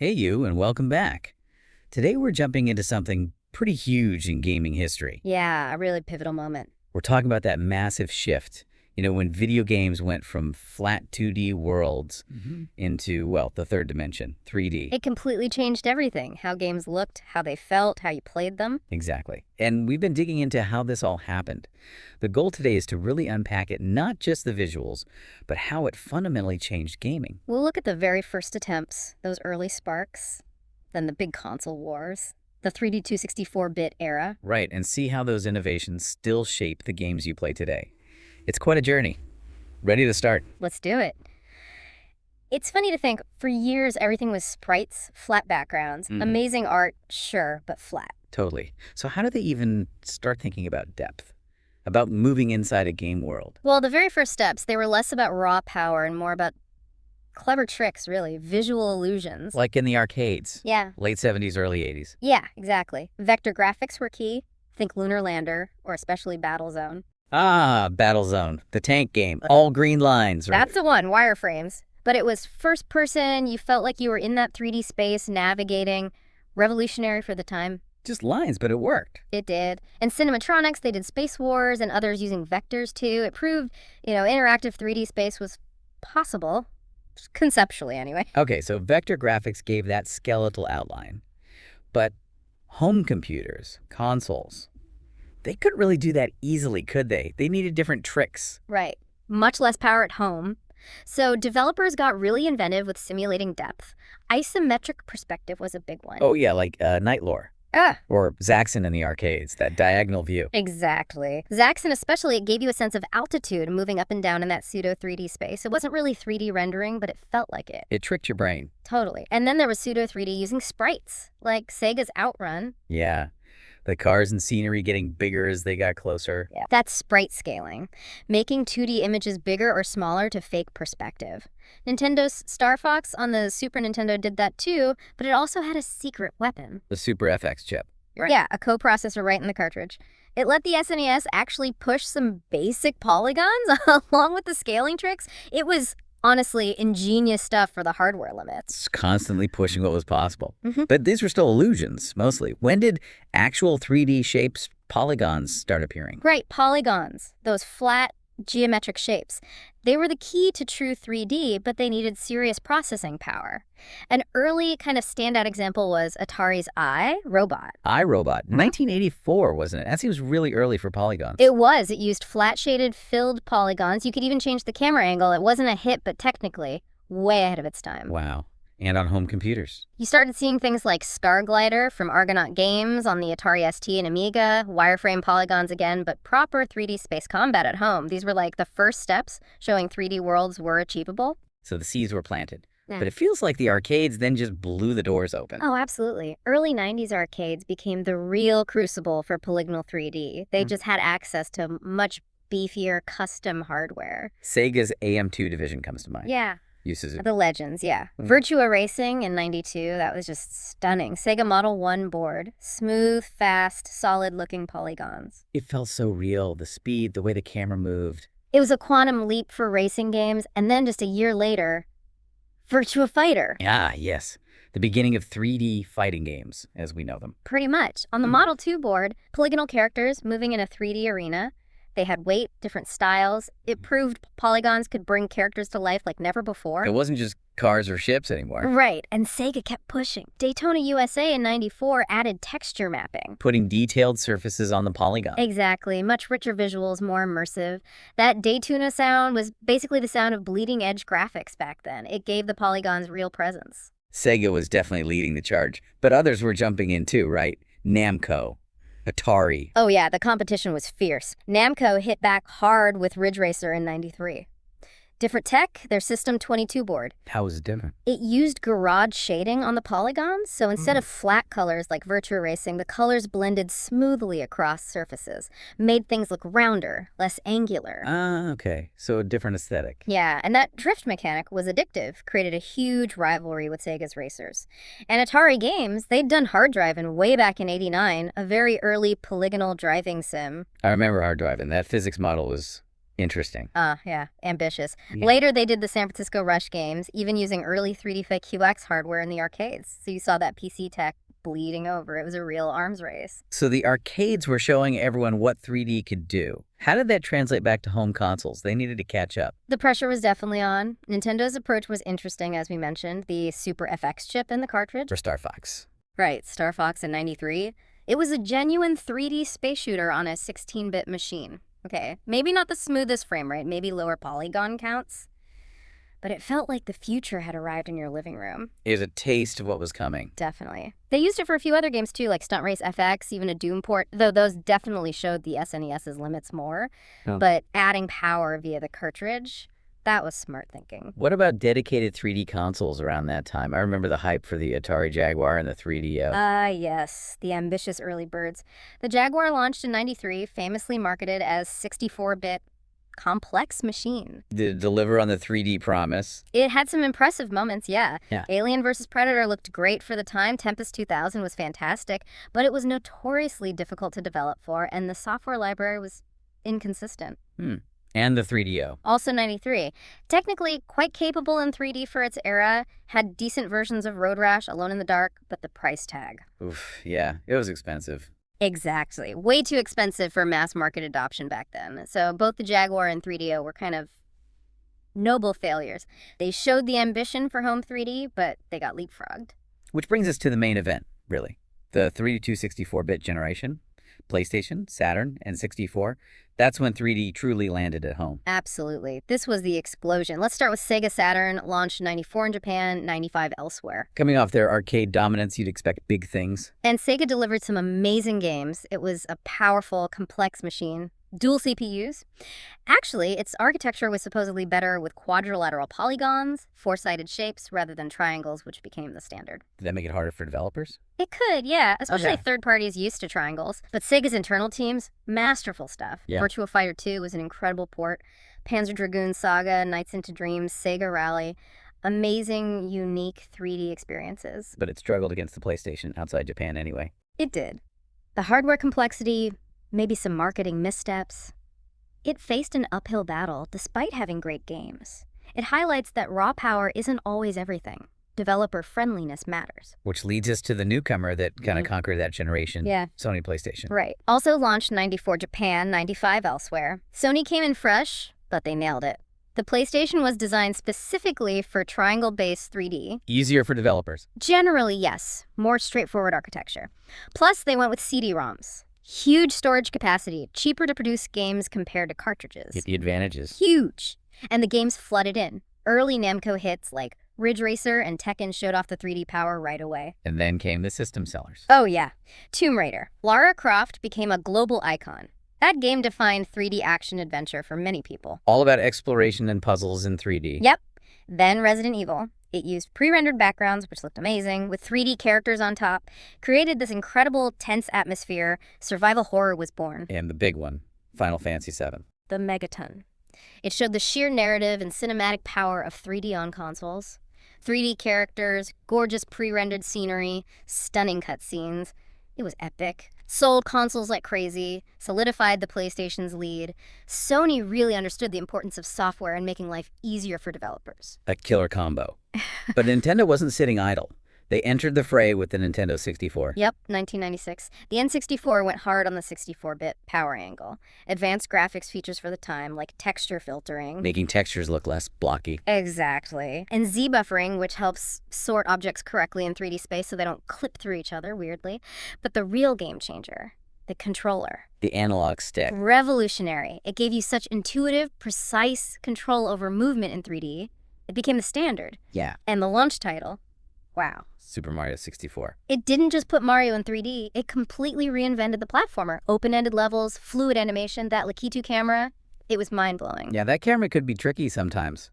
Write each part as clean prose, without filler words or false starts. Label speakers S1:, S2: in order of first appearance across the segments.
S1: Hey you, and welcome back. Today we're jumping into something pretty huge in gaming history.
S2: Yeah, a really pivotal moment.
S1: We're talking about that massive shift, when video games went from flat 2D worlds into, well, the third dimension, 3D.
S2: It completely changed everything. How games looked, how they felt, how you played them.
S1: Exactly. And we've been digging into how this all happened. The goal today is to really unpack it, not just the visuals, but how it fundamentally changed gaming.
S2: We'll look at the very first attempts, those early sparks, then the big console wars, the 3D 264-bit era.
S1: Right, and see how those innovations still shape the games you play today. It's quite a journey. Ready to start?
S2: Let's do it. It's funny to think, for years everything was sprites, flat backgrounds, amazing art, sure, but flat.
S1: Totally. So how did they even start thinking about depth? About moving inside a game world?
S2: Well, the very first steps, they were less about raw power and more about clever tricks, really, visual illusions.
S1: Like in the arcades?
S2: Yeah.
S1: Late 70s, early 80s.
S2: Yeah, exactly. Vector graphics were key. Think Lunar Lander, or especially Battlezone.
S1: Ah, Battlezone, the tank game. All green lines, right?
S2: That's the one, wireframes. But it was first person, you felt like you were in that 3D space, navigating. Revolutionary for the time.
S1: Just lines, but it worked.
S2: It did. And Cinematronics, they did Space Wars and others using vectors too. It proved, interactive 3D space was possible. Conceptually, anyway.
S1: Okay, so vector graphics gave that skeletal outline. But home computers, consoles, they couldn't really do that easily, could they? They needed different tricks.
S2: Right. Much less power at home. So developers got really inventive with simulating depth. Isometric perspective was a big one.
S1: Oh yeah, like Night Lore. Or Zaxxon in the arcades, that diagonal view.
S2: Exactly. Zaxxon especially, it gave you a sense of altitude moving up and down in that pseudo 3D space. It wasn't really 3D rendering, but it felt like it.
S1: It tricked your brain.
S2: Totally. And then there was pseudo 3D using sprites, like Sega's Outrun.
S1: Yeah. The cars and scenery getting bigger as they got closer.
S2: Yeah. That's sprite scaling, making 2D images bigger or smaller to fake perspective. Nintendo's Star Fox on the Super Nintendo did that too, but it also had a secret weapon.
S1: The Super FX chip.
S2: Right. Yeah, a coprocessor right in the cartridge. It let the SNES actually push some basic polygons along with the scaling tricks. It was honestly ingenious stuff for the hardware limits.
S1: It's constantly pushing what was possible. But these were still illusions, mostly. When did actual 3D shapes, polygons, start appearing?
S2: Right, polygons, those flat geometric shapes. They were the key to true 3D, but they needed serious processing power. An early kind of standout example was Atari's iRobot.
S1: iRobot, 1984, wasn't it? That seems really early for polygons.
S2: It was. It used flat-shaded, filled polygons. You could even change the camera angle. It wasn't a hit, but technically way ahead of its time.
S1: Wow. And on home computers.
S2: You started seeing things like Star Glider from Argonaut Games on the Atari ST and Amiga, wireframe polygons again, but proper 3D space combat at home. These were like the first steps showing 3D worlds were achievable.
S1: So the seeds were planted.
S2: Yeah.
S1: But it feels like the arcades then just blew the doors open.
S2: Oh, absolutely. Early 90s arcades became the real crucible for polygonal 3D. They just had access to much beefier custom hardware.
S1: Sega's AM2 division comes to mind.
S2: Yeah.
S1: Uses it.
S2: The Legends, yeah. Virtua Racing in 92, that was just stunning. Sega Model 1 board. Smooth, fast, solid-looking polygons.
S1: It felt so real, the speed, the way the camera moved.
S2: It was a quantum leap for racing games, and then just a year later, Virtua Fighter.
S1: Ah, yes. The beginning of 3D fighting games, as we know them.
S2: Pretty much. On the Model 2 board, polygonal characters moving in a 3D arena. They had weight, different styles. It proved polygons could bring characters to life like never before.
S1: It wasn't just cars or ships anymore.
S2: Right, and Sega kept pushing. Daytona USA in 94 added texture mapping.
S1: Putting detailed surfaces on the polygon.
S2: Exactly, much richer visuals, more immersive. That Daytona sound was basically the sound of bleeding edge graphics back then. It gave the polygons real presence.
S1: Sega was definitely leading the charge, but others were jumping in too, right? Namco. Atari.
S2: Oh yeah, the competition was fierce. Namco hit back hard with Ridge Racer in 93. Different tech, their System 22 board.
S1: How was it different?
S2: It used garage shading on the polygons, so instead of flat colors like Virtua Racing, the colors blended smoothly across surfaces, made things look rounder, less angular.
S1: Ah, okay. So a different aesthetic.
S2: Yeah, and that drift mechanic was addictive, created a huge rivalry with Sega's racers. And Atari Games, they'd done hard driving way back in '89, a very early polygonal driving sim.
S1: I remember hard driving. That physics model was Interesting.
S2: Yeah, ambitious.
S1: Yeah.
S2: Later, they did the San Francisco Rush games, even using early 3D QX hardware in the arcades. So you saw that PC tech bleeding over. It was a real arms race.
S1: So the arcades were showing everyone what 3D could do. How did that translate back to home consoles? They needed to catch up.
S2: The pressure was definitely on. Nintendo's approach was interesting, as we mentioned, the Super FX chip in the cartridge.
S1: For Star Fox.
S2: Right, Star Fox in 93. It was a genuine 3D space shooter on a 16-bit machine. Okay, maybe not the smoothest frame rate, maybe lower polygon counts, but it felt like the future had arrived in your living room.
S1: It was a taste of what was coming.
S2: Definitely. They used it for a few other games too, like Stunt Race FX, even a Doom port, though those definitely showed the SNES's limits more.
S1: Oh.
S2: But adding power via the cartridge, that was smart thinking.
S1: What about dedicated 3D consoles around that time? I remember the hype for the Atari Jaguar and the 3DO.
S2: Yes, the ambitious early birds. The Jaguar launched in 93, famously marketed as 64-bit complex machine.
S1: Did it deliver on the 3D promise?
S2: It had some impressive moments, yeah.
S1: Yeah.
S2: Alien vs. Predator looked great for the time. Tempest 2000 was fantastic, but it was notoriously difficult to develop for, and the software library was inconsistent.
S1: And the 3DO.
S2: Also 93. Technically quite capable in 3D for its era, had decent versions of Road Rash, Alone in the Dark, but the price tag.
S1: Oof, yeah, it was expensive.
S2: Exactly. Way too expensive for mass market adoption back then. So both the Jaguar and 3DO were kind of noble failures. They showed the ambition for home 3D, but they got leapfrogged.
S1: Which brings us to the main event, really. The 32 64-bit generation, PlayStation, Saturn, and 64. That's when 3D truly landed at home.
S2: Absolutely. This was the explosion. Let's start with Sega Saturn, launched in 94 in Japan, 95 elsewhere.
S1: Coming off their arcade dominance, you'd expect big things.
S2: And Sega delivered some amazing games. It was a powerful, complex machine. Dual CPUs. Actually, its architecture was supposedly better with quadrilateral polygons, four-sided shapes, rather than triangles, which became the standard.
S1: Did that make it harder for developers?
S2: It could, yeah, especially
S1: Okay.
S2: third parties used to triangles. But Sega's internal teams, masterful stuff.
S1: Yeah.
S2: Virtua Fighter 2 was an incredible port. Panzer Dragoon Saga, Nights into Dreams, Sega Rally. Amazing, unique 3D experiences.
S1: But it struggled against the PlayStation outside Japan anyway.
S2: It did. The hardware complexity, maybe some marketing missteps. It faced an uphill battle despite having great games. It highlights that raw power isn't always everything. Developer friendliness matters.
S1: Which leads us to the newcomer that kind of conquered that generation.
S2: Yeah.
S1: Sony PlayStation.
S2: Right. Also launched 94 Japan, 95 elsewhere. Sony came in fresh, but they nailed it. The PlayStation was designed specifically for triangle-based 3D.
S1: Easier for developers.
S2: Generally, yes. More straightforward architecture. Plus, they went with CD-ROMs. Huge storage capacity, cheaper to produce games compared to cartridges.
S1: Get the advantages.
S2: Huge. And the games flooded in. Early Namco hits like Ridge Racer and Tekken showed off the 3D power right away.
S1: And then came the system sellers.
S2: Oh yeah, Tomb Raider. Lara Croft became a global icon. That game defined 3D action-adventure for many people.
S1: All about exploration and puzzles in 3D.
S2: Yep. Then Resident Evil. It used pre-rendered backgrounds, which looked amazing, with 3D characters on top, created this incredible, tense atmosphere. Survival horror was born.
S1: And the big one, Final Fantasy VII.
S2: The Megaton. It showed the sheer narrative and cinematic power of 3D on consoles. 3D characters, gorgeous pre-rendered scenery, stunning cutscenes. It was epic. Sold consoles like crazy, solidified the PlayStation's lead. Sony really understood the importance of software and making life easier for developers.
S1: A killer combo. But Nintendo wasn't sitting idle. They entered the fray with the Nintendo 64.
S2: Yep, 1996. The N64 went hard on the 64-bit power angle. Advanced graphics features for the time, like texture filtering.
S1: Making textures look less blocky.
S2: Exactly. And Z-buffering, which helps sort objects correctly in 3D space so they don't clip through each other, weirdly. But the real game changer, the controller.
S1: The analog stick.
S2: Revolutionary. It gave you such intuitive, precise control over movement in 3D. It became the standard.
S1: Yeah.
S2: And the launch title, wow.
S1: Super Mario 64.
S2: It didn't just put Mario in 3D, it completely reinvented the platformer. Open-ended levels, fluid animation, that Lakitu camera, it was mind-blowing.
S1: Yeah, that camera could be tricky sometimes,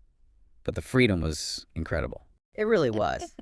S1: but the freedom was incredible. It really was.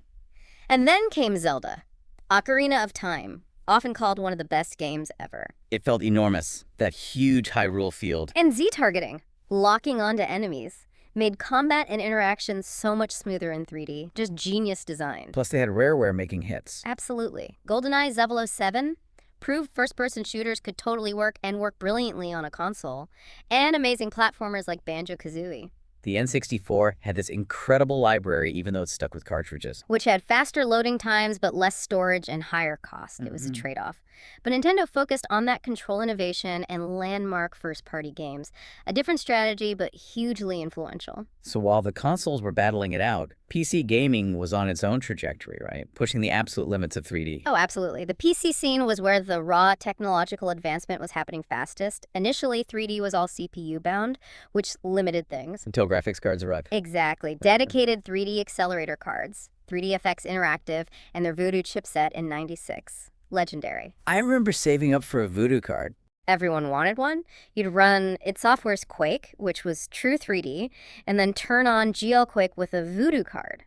S2: And then came Zelda, Ocarina of Time, often called one of the best games ever.
S1: It felt enormous, that huge Hyrule field.
S2: And Z-targeting, locking onto enemies, made combat and interactions so much smoother in 3D. Just genius design.
S1: Plus they had Rareware making hits.
S2: Absolutely. GoldenEye 007, proved first-person shooters could totally work and work brilliantly on a console, and amazing platformers like Banjo-Kazooie,
S1: The N64 had this incredible library even though it's stuck with cartridges.
S2: which had faster loading times but less storage and higher cost. It was a trade-off. But Nintendo focused on that control innovation and landmark first-party games. A different strategy, but hugely influential.
S1: So while the consoles were battling it out, PC gaming was on its own trajectory, right? Pushing the absolute limits of 3D.
S2: Oh, absolutely. The PC scene was where the raw technological advancement was happening fastest. Initially, 3D was all CPU-bound, which limited things.
S1: Until graphics cards arrived.
S2: Exactly. Dedicated 3D accelerator cards, 3DFX Interactive, and their Voodoo chipset in '96. Legendary.
S1: I remember saving up for a Voodoo card.
S2: Everyone wanted one. You'd run id Software's Quake, which was true 3D, and then turn on GL Quake with a Voodoo card.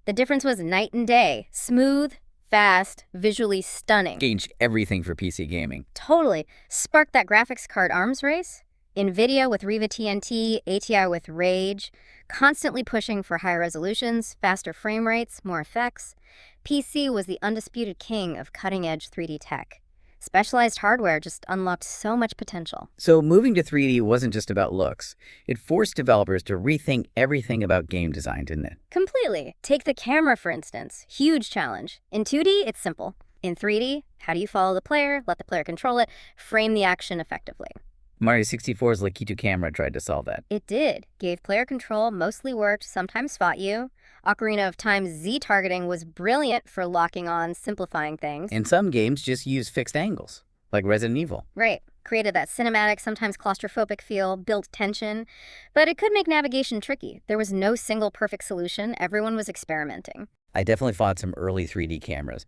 S2: The difference was night and day. Smooth, fast, visually stunning.
S1: Gauged everything for PC gaming.
S2: Totally. Sparked that graphics card arms race. NVIDIA with Riva TNT, ATI with Rage, constantly pushing for higher resolutions, faster frame rates, more effects. PC was the undisputed king of cutting-edge 3D tech. Specialized hardware just unlocked so much potential.
S1: So moving to 3D wasn't just about looks. It forced developers to rethink everything about game design, didn't it?
S2: Completely. Take the camera, for instance. Huge challenge. In 2D, it's simple. In 3D, how do you follow the player, let the player control it, frame the action effectively?
S1: Mario 64's Lakitu camera tried to solve that.
S2: It did. Gave player control, mostly worked, sometimes fought you. Ocarina of Time's Z-targeting was brilliant for locking on, simplifying things.
S1: And some games just use fixed angles, like Resident Evil.
S2: Right. Created that cinematic, sometimes claustrophobic feel, built tension. But it could make navigation tricky. There was no single perfect solution. Everyone was experimenting.
S1: I definitely fought some early 3D cameras.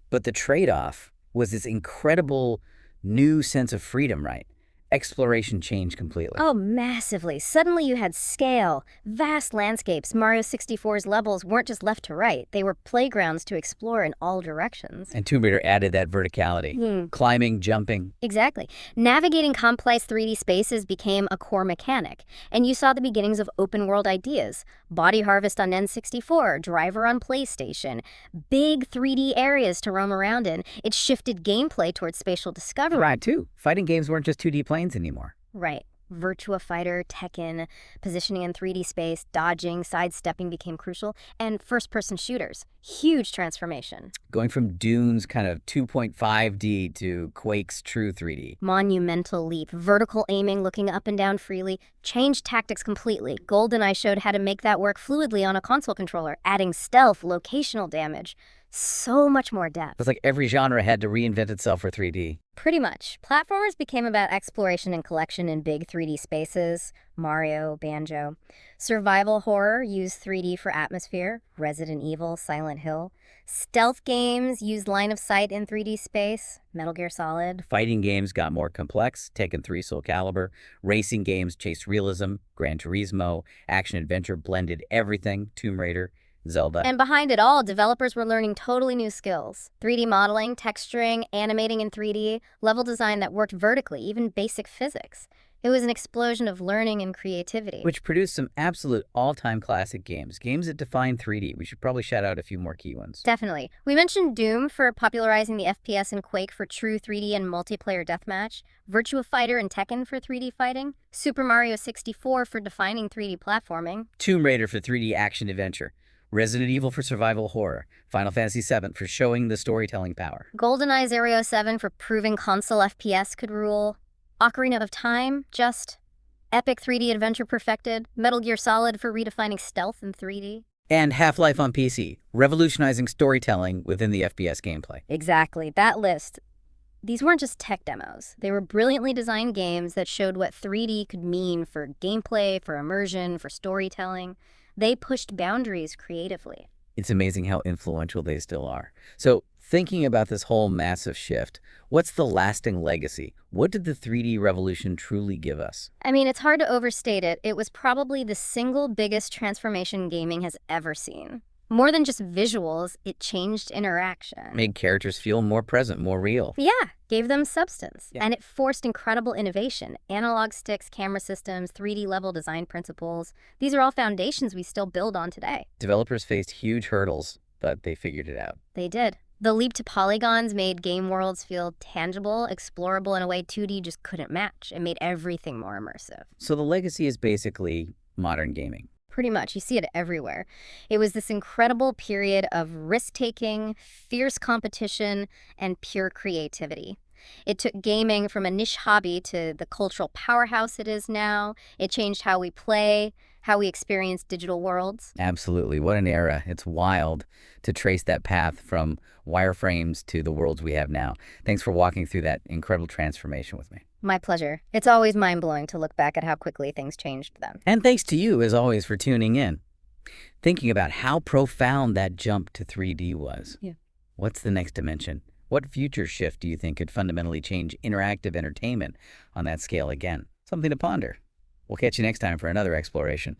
S1: But the trade-off was this incredible new sense of freedom, right? Exploration changed completely.
S2: Oh, massively. Suddenly you had scale, vast landscapes. Mario 64's levels weren't just left to right. They were playgrounds to explore in all directions.
S1: And Tomb Raider added that verticality. Climbing, jumping.
S2: Exactly. Navigating complex 3D spaces became a core mechanic. And you saw the beginnings of open-world ideas. Body Harvest on N64, Driver on PlayStation. Big 3D areas to roam around in. It shifted gameplay towards spatial discovery.
S1: Right, too. Fighting games weren't just 2D planes anymore.
S2: Right. Virtua Fighter, Tekken, positioning in 3D space, dodging, sidestepping became crucial, and first-person shooters. Huge transformation.
S1: Going from Doom's kind of 2.5D to Quake's true 3D.
S2: Monumental leap. Vertical aiming, looking up and down freely, changed tactics completely. GoldenEye showed how to make that work fluidly on a console controller, adding stealth, locational damage. So much more depth.
S1: It's like every genre had to reinvent itself for 3D.
S2: Pretty much. Platformers became about exploration and collection in big 3D spaces. Mario, Banjo. Survival horror used 3D for atmosphere. Resident Evil, Silent Hill. Stealth games used line of sight in 3D space. Metal Gear Solid.
S1: Fighting games got more complex. Tekken 3 Soul Calibur. Racing games chased realism. Gran Turismo. Action-adventure blended everything. Tomb Raider. Zelda.
S2: And behind it all, developers were learning totally new skills. 3D modeling, texturing, animating in 3D, level design that worked vertically, even basic physics. It was an explosion of learning and creativity.
S1: Which produced some absolute all-time classic games. Games that defined 3D. We should probably shout out a few more key ones.
S2: Definitely. We mentioned Doom for popularizing the FPS and Quake for true 3D and multiplayer deathmatch. Virtua Fighter and Tekken for 3D fighting. Super Mario 64 for defining 3D platforming.
S1: Tomb Raider for 3D action-adventure. Resident Evil for survival horror, Final Fantasy VII for showing the storytelling power.
S2: GoldenEye 007 for proving console FPS could rule. Ocarina of Time, just epic 3D adventure perfected. Metal Gear Solid for redefining stealth in 3D.
S1: And Half-Life on PC, revolutionizing storytelling within the FPS gameplay.
S2: Exactly, that list. These weren't just tech demos. They were brilliantly designed games that showed what 3D could mean for gameplay, for immersion, for storytelling. They pushed boundaries creatively.
S1: It's amazing how influential they still are. So, thinking about this whole massive shift, what's the lasting legacy? What did the 3D revolution truly give us?
S2: I mean, it's hard to overstate it. It was probably the single biggest transformation gaming has ever seen. More than just visuals, it changed interaction.
S1: Made characters feel more present, more real.
S2: Yeah, gave them substance.
S1: Yeah.
S2: And it forced incredible innovation. Analog sticks, camera systems, 3D level design principles. These are all foundations we still build on today.
S1: Developers faced huge hurdles, but they figured it out.
S2: They did. The leap to polygons made game worlds feel tangible, explorable in a way 2D just couldn't match. It made everything more immersive.
S1: So the legacy is basically modern gaming.
S2: Pretty much, you see it everywhere. It was this incredible period of risk-taking, fierce competition, and pure creativity. It took gaming from a niche hobby to the cultural powerhouse it is now. It changed how we play, how we experience digital worlds.
S1: Absolutely. What an era. It's wild to trace that path from wireframes to the worlds we have now. Thanks for walking through that incredible transformation with me.
S2: My pleasure. It's always mind-blowing to look back at how quickly things changed then.
S1: And thanks to you, as always, for tuning in. Thinking about how profound that jump to 3D was.
S2: Yeah.
S1: What's the next dimension? What future shift do you think could fundamentally change interactive entertainment on that scale again? Something to ponder. We'll catch you next time for another exploration.